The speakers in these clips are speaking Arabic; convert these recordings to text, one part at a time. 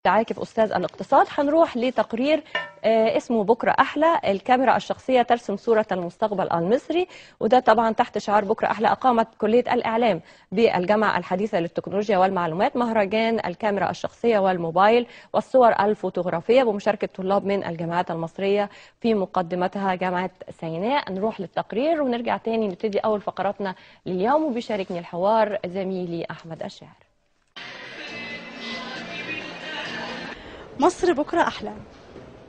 عاكف أستاذ الاقتصاد. هنروح لتقرير اسمه بكرة أحلى، الكاميرا الشخصية ترسم صورة المستقبل المصري، وده طبعا تحت شعار بكرة أحلى. أقامت كلية الإعلام بالجامعة الحديثة للتكنولوجيا والمعلومات مهرجان الكاميرا الشخصية والموبايل والصور الفوتوغرافية بمشاركة طلاب من الجامعات المصرية، في مقدمتها جامعة سيناء. نروح للتقرير ونرجع تاني نبتدي أول فقراتنا لليوم، وبيشاركني الحوار زميلي أحمد الشاعر. مصر بكرة أحلى.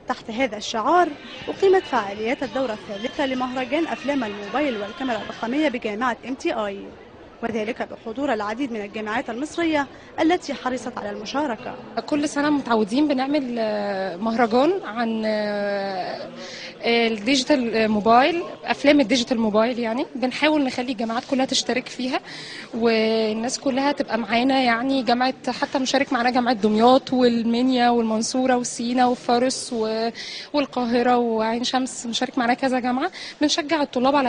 تحت هذا الشعار أقيمت فعاليات الدورة الثالثة لمهرجان أفلام الموبايل والكاميرا الرقمية بجامعة MTI، وذلك بحضور العديد من الجامعات المصرية التي حرصت على المشاركة. كل سنة متعودين بنعمل مهرجان عن الديجيتال موبايل، أفلام الديجيتال موبايل. يعني بنحاول نخلي الجامعات كلها تشترك فيها والناس كلها تبقى معانا. يعني جامعة حتى مشارك معانا جامعة دمياط والمنيا والمنصورة وسينا وفارس والقاهرة وعين شمس، مشارك معانا كذا جامعة. بنشجع الطلاب على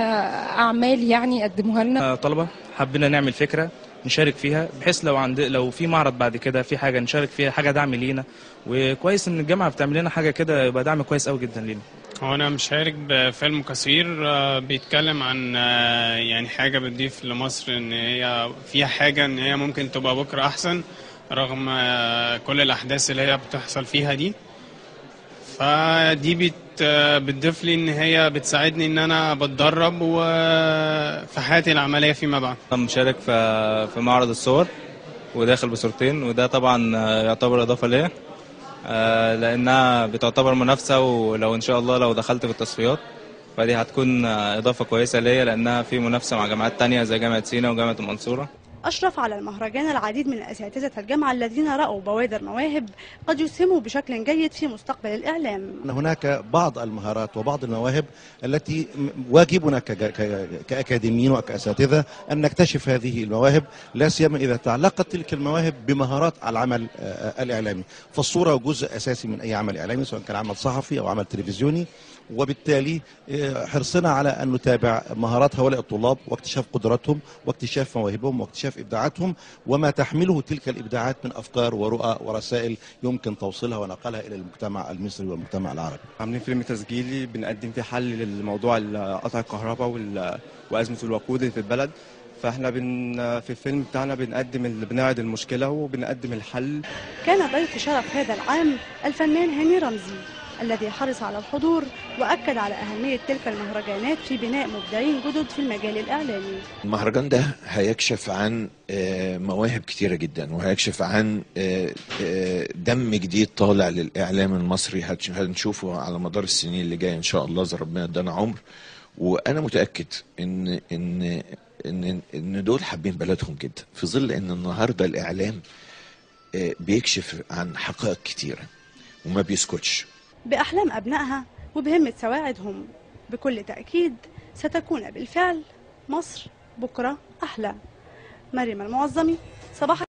أعمال يعني يقدموها لنا. طلبة حبينا نعمل فكرة نشارك فيها، بحيث لو في معرض بعد كده في حاجه نشارك فيها، حاجه دعم لينا. وكويس ان الجامعه بتعمل لنا حاجه كده، يبقى دعم كويس قوي جدا لينا. هو انا مشارك بفيلم قصير بيتكلم عن يعني حاجه بتضيف لمصر ان هي فيها حاجه ان هي ممكن تبقى بكره احسن رغم كل الاحداث اللي هي بتحصل فيها دي. فدي بتضيف لي ان هي بتساعدني ان انا بتدرب وفي حياتي العمليه فيما بعد. انا مشارك في معرض الصور وداخل بصورتين، وده طبعا يعتبر اضافه ليا لانها بتعتبر منافسه، ولو ان شاء الله لو دخلت في التصفيات فدي هتكون اضافه كويسه ليا، لانها في منافسه مع جامعات تانية زي جامعه سينا وجامعه المنصوره. أشرف على المهرجان العديد من أساتذة الجامعة الذين رأوا بوادر مواهب قد يسهموا بشكل جيد في مستقبل الإعلام. هناك بعض المهارات وبعض المواهب التي واجبنا كأكاديميين وكأساتذة أن نكتشف هذه المواهب، لا سيما إذا تعلقت تلك المواهب بمهارات العمل الإعلامي. فالصورة جزء أساسي من أي عمل إعلامي، سواء كان عمل صحفي أو عمل تلفزيوني، وبالتالي حرصنا على أن نتابع مهارات هؤلاء الطلاب واكتشاف قدراتهم واكتشاف مواهبهم واكتشاف إبداعاتهم، وما تحمله تلك الإبداعات من أفكار ورؤى ورسائل يمكن توصيلها ونقلها إلى المجتمع المصري والمجتمع العربي. عاملين فيلم تسجيلي بنقدم فيه حل للموضوع قطع الكهرباء وأزمة الوقود اللي في البلد. فاحنا في الفيلم بتاعنا بنعرض المشكلة وبنقدم الحل. كان ضيف شرف هذا العام الفنان هاني رمزي الذي حرص على الحضور وأكد على أهمية تلك المهرجانات في بناء مبدعين جدد في المجال الإعلامي. المهرجان ده هيكشف عن مواهب كتيرة جدا، وهيكشف عن دم جديد طالع للإعلام المصري هنشوفه على مدار السنين اللي جاية إن شاء الله إذا ربنا ادانا عمر. وأنا متأكد إن دول حابين بلدهم جدا، في ظل إن النهاردة الإعلام بيكشف عن حقائق كتيرة وما بيسكتش. بأحلام أبنائها وبهمة سواعدهم بكل تأكيد ستكون بالفعل مصر بكرة أحلى. مريم المعظمي، صباح